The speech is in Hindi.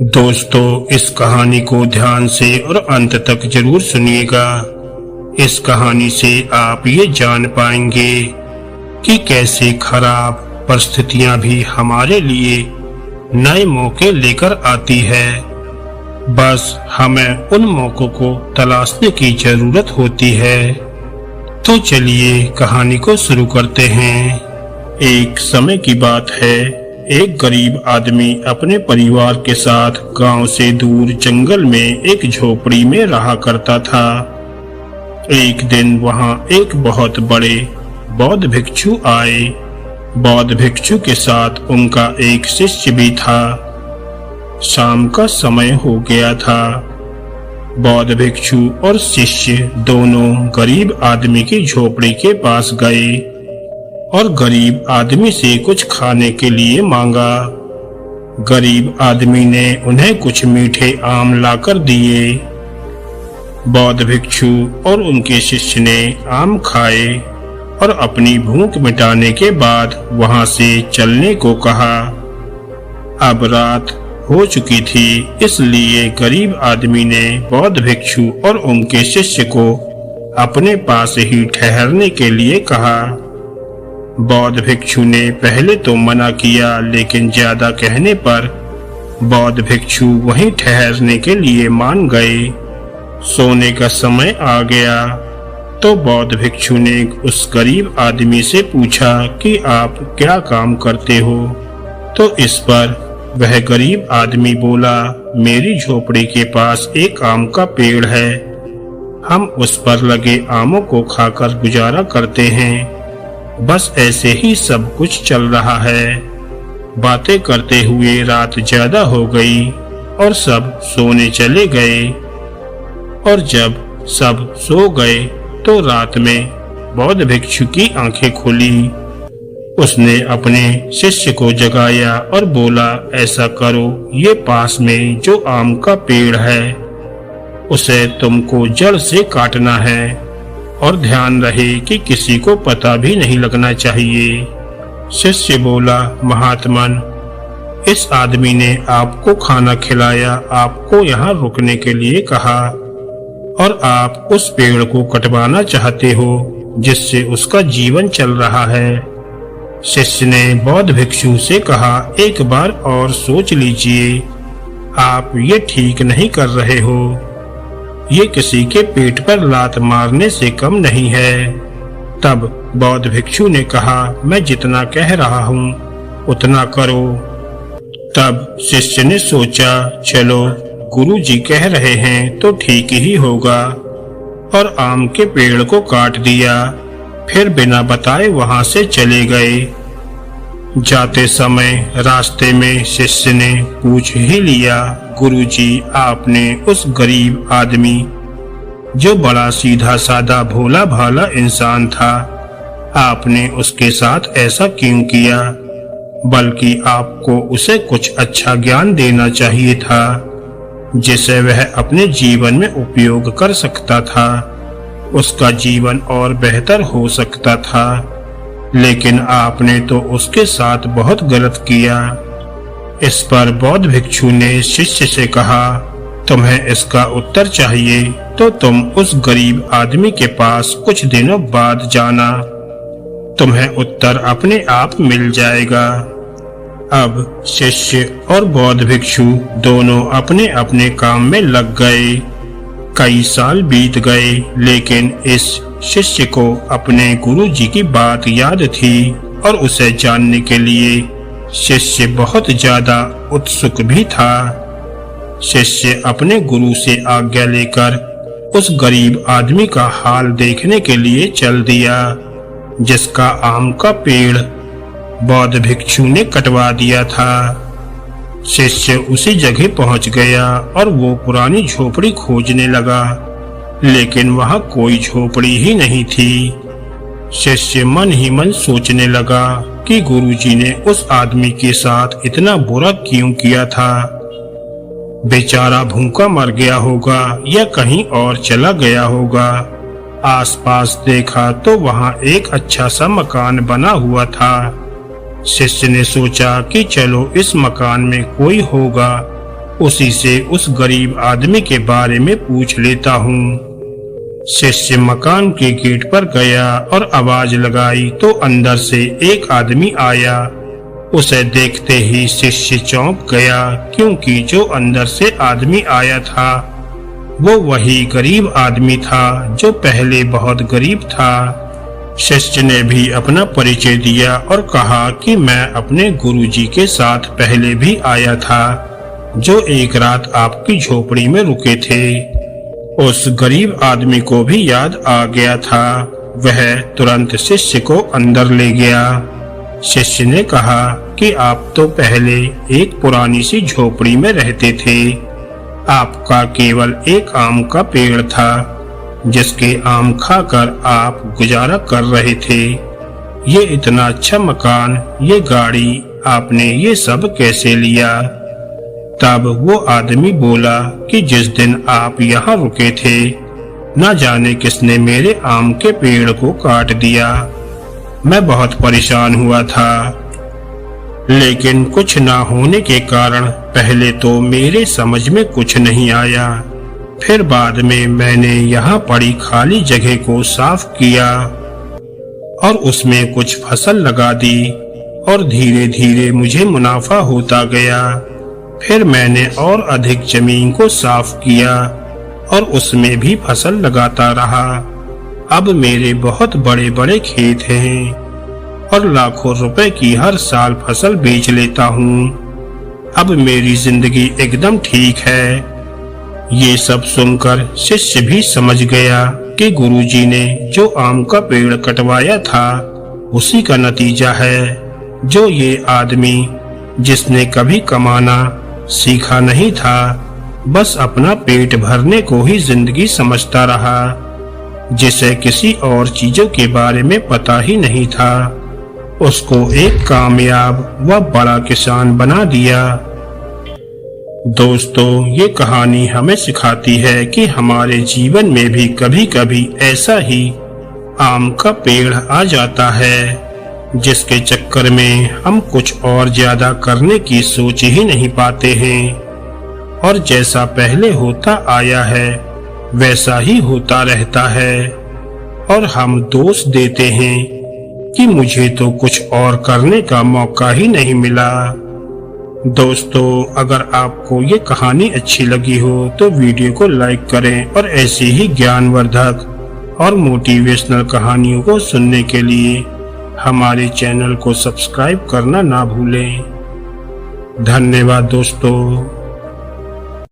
दोस्तों, इस कहानी को ध्यान से और अंत तक जरूर सुनिएगा। इस कहानी से आप ये जान पाएंगे कि कैसे खराब परिस्थितियां भी हमारे लिए नए मौके लेकर आती है। बस हमें उन मौकों को तलाशने की जरूरत होती है। तो चलिए कहानी को शुरू करते हैं। एक समय की बात है, एक गरीब आदमी अपने परिवार के साथ गांव से दूर जंगल में एक झोपड़ी में रहा करता था। एक दिन वहां एक बहुत बड़े बौद्ध भिक्षु आए। बौद्ध भिक्षु के साथ उनका एक शिष्य भी था। शाम का समय हो गया था। बौद्ध भिक्षु और शिष्य दोनों गरीब आदमी की झोपड़ी के पास गए और गरीब आदमी से कुछ खाने के लिए मांगा। गरीब आदमी ने उन्हें कुछ मीठे आम लाकर दिए। बौद्ध भिक्षु और उनके शिष्य ने आम खाए और अपनी भूख मिटाने के बाद वहां से चलने को कहा। अब रात हो चुकी थी, इसलिए गरीब आदमी ने बौद्ध भिक्षु और उनके शिष्य को अपने पास ही ठहरने के लिए कहा। बौद्ध भिक्षु ने पहले तो मना किया, लेकिन ज्यादा कहने पर बौद्ध भिक्षु वहीं ठहरने के लिए मान गए। सोने का समय आ गया तो बौद्ध भिक्षु ने उस गरीब आदमी से पूछा कि आप क्या काम करते हो। तो इस पर वह गरीब आदमी बोला, मेरी झोपड़ी के पास एक आम का पेड़ है। हम उस पर लगे आमों को खाकर गुजारा करते हैं। बस ऐसे ही सब कुछ चल रहा है। बातें करते हुए रात ज्यादा हो गई और सब सोने चले गए। और जब सब सो गए तो रात में बौद्ध भिक्षु की आंखें खुली। उसने अपने शिष्य को जगाया और बोला, ऐसा करो, ये पास में जो आम का पेड़ है उसे तुमको जड़ से काटना है और ध्यान रहे कि किसी को पता भी नहीं लगना चाहिए। शिष्य बोला, महात्मन, इस आदमी ने आपको खाना खिलाया, आपको यहाँ रुकने के लिए कहा और आप उस पेड़ को कटवाना चाहते हो जिससे उसका जीवन चल रहा है। शिष्य ने बौद्ध भिक्षु से कहा, एक बार और सोच लीजिए, आप ये ठीक नहीं कर रहे हो। ये किसी के पेट पर लात मारने से कम नहीं है। तब बौद्ध भिक्षु ने कहा, मैं जितना कह रहा हूँ उतना करो। तब शिष्य ने सोचा, चलो गुरु जी कह रहे हैं तो ठीक ही होगा, और आम के पेड़ को काट दिया। फिर बिना बताए वहां से चले गए। जाते समय रास्ते में शिष्य ने पूछ ही लिया, गुरुजी, आपने उस गरीब आदमी जो बड़ा सीधा साधा भोला भाला इंसान था, आपने उसके साथ ऐसा क्यों किया? बल्कि आपको उसे कुछ अच्छा ज्ञान देना चाहिए था जिसे वह अपने जीवन में उपयोग कर सकता था। उसका जीवन और बेहतर हो सकता था, लेकिन आपने तो उसके साथ बहुत गलत किया। इस पर बौद्ध भिक्षु ने शिष्य से कहा, तुम्हें इसका उत्तर चाहिए तो तुम उस गरीब आदमी के पास कुछ दिनों बाद जाना, तुम्हें उत्तर अपने आप मिल जाएगा। अब शिष्य और बौद्ध भिक्षु दोनों अपने अपने काम में लग गए। कई साल बीत गए, लेकिन इस शिष्य को अपने गुरु जी की बात याद थी और उसे जानने के लिए शिष्य बहुत ज्यादा उत्सुक भी था। शिष्य अपने गुरु से आज्ञा लेकर उस गरीब आदमी का हाल देखने के लिए चल दिया जिसका आम का पेड़ बौद्ध भिक्षु ने कटवा दिया था। शिष्य उसी जगह पहुंच गया और वो पुरानी झोपड़ी खोजने लगा, लेकिन वहां कोई झोपड़ी ही नहीं थी। शिष्य मन ही मन सोचने लगा कि गुरुजी ने उस आदमी के साथ इतना बुरा क्यों किया था। बेचारा भूखा मर गया होगा या कहीं और चला गया होगा। आसपास देखा तो वहां एक अच्छा सा मकान बना हुआ था। शिष्य ने सोचा कि चलो इस मकान में कोई होगा, उसी से उस गरीब आदमी के बारे में पूछ लेता हूँ। शिष्य मकान के गेट पर गया और आवाज लगाई तो अंदर से एक आदमी आया। उसे देखते ही शिष्य चौंक गया, क्योंकि जो अंदर से आदमी आया था वो वही गरीब आदमी था जो पहले बहुत गरीब था। शिष्य ने भी अपना परिचय दिया और कहा कि मैं अपने गुरुजी के साथ पहले भी आया था, जो एक रात आपकी झोपड़ी में रुके थे। उस गरीब आदमी को भी याद आ गया था। वह तुरंत शिष्य को अंदर ले गया। शिष्य ने कहा कि आप तो पहले एक पुरानी सी झोपड़ी में रहते थे। आपका केवल एक आम का पेड़ था, जिसके आम खाकर आप गुजारा कर रहे थे। ये इतना अच्छा मकान, ये गाड़ी, आपने ये सब कैसे लिया? तब वो आदमी बोला कि जिस दिन आप यहाँ रुके थे, न जाने किसने मेरे आम के पेड़ को काट दिया। मैं बहुत परेशान हुआ था, लेकिन कुछ ना होने के कारण पहले तो मेरे समझ में कुछ नहीं आया। फिर बाद में मैंने यहाँ पड़ी खाली जगह को साफ किया और उसमें कुछ फसल लगा दी और धीरे धीरे मुझे मुनाफा होता गया। फिर मैंने और अधिक जमीन को साफ किया और उसमें भी फसल लगाता रहा। अब मेरे बहुत बड़े बड़े खेत हैं और लाखों रुपए की हर साल फसल बेच लेता हूँ। अब मेरी जिंदगी एकदम ठीक है। ये सब सुनकर शिष्य भी समझ गया कि गुरुजी ने जो आम का पेड़ कटवाया था उसी का नतीजा है। जो ये आदमी, जिसने कभी कमाना सीखा नहीं था, बस अपना पेट भरने को ही जिंदगी समझता रहा, जिसे किसी और चीजों के बारे में पता ही नहीं था, उसको एक कामयाब व बड़ा किसान बना दिया। दोस्तों, ये कहानी हमें सिखाती है कि हमारे जीवन में भी कभी कभी ऐसा ही आम का पेड़ आ जाता है, जिसके चक्कर में हम कुछ और ज्यादा करने की सोच ही नहीं पाते हैं और जैसा पहले होता आया है वैसा ही होता रहता है और हम दोष देते हैं कि मुझे तो कुछ और करने का मौका ही नहीं मिला। दोस्तों, अगर आपको ये कहानी अच्छी लगी हो तो वीडियो को लाइक करें और ऐसी ही ज्ञानवर्धक और मोटिवेशनल कहानियों को सुनने के लिए हमारे चैनल को सब्सक्राइब करना ना भूलें। धन्यवाद दोस्तों।